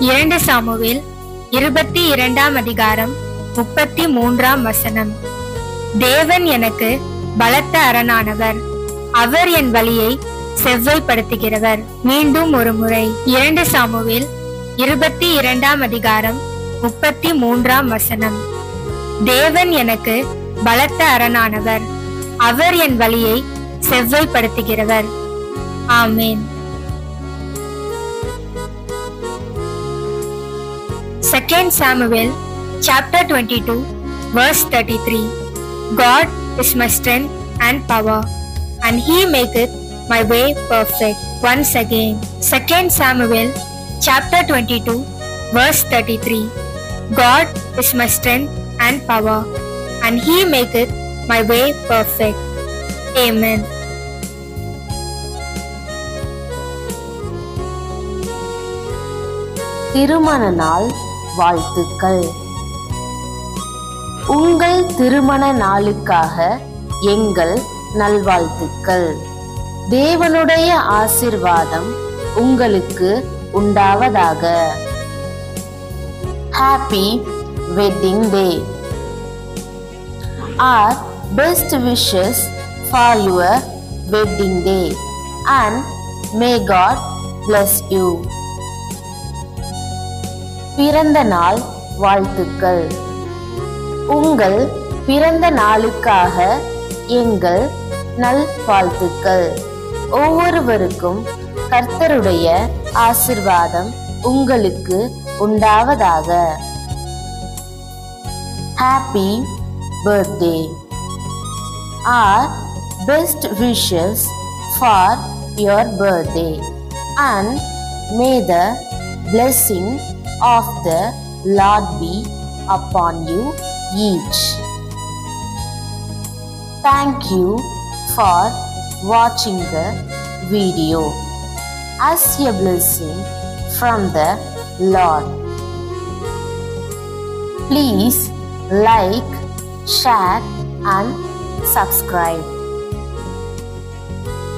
2 Samuel 22 அதிகாரம் 33 தேவன் எனக்கு பலத்த அரணானவர், அவர் என் வழியை செவ்வைப்படுத்துகிறவர். மீண்டும் ஒரு முறை 2 சாமுவேல் 22 அதிகாரம் 33 தேவன் எனக்கு பலத்த அரணானவர், அவர் என் வழியை செவ்வைப்படுத்துகிறவர். ஆமென். 2 Samuel chapter 22 verse 33. God is my strength and power, and he maketh my way perfect. Once again, 2 Samuel chapter 22 verse 33. God is my strength and power, and he maketh my way perfect. Amen. திருமண நாள் வாழ்த்துக்கள். உங்கள் திருமண நாளுக்காக எங்கள் நல்வாழ்த்துக்கள். தேவனுடைய ஆசீர்வாதம் உங்களுக்கு உண்டாவதாக. Happy wedding day. Our best wishes for your wedding day, and may God bless you. பிறந்த நாள் வாழ்த்துக்கள். உங்கள் பிறந்த நாளுக்காக எங்கள் நல்வாழ்த்துக்கள். ஒவ்வொருவருக்கும் கர்த்தருடைய ஆசீர்வாதம் உங்களுக்கு உண்டாவதாக. Happy birthday. Our best wishes for your birthday, and may the blessing of the Lord be upon you each. Thank you for watching the video. As a blessing from the Lord. Please like, share and subscribe.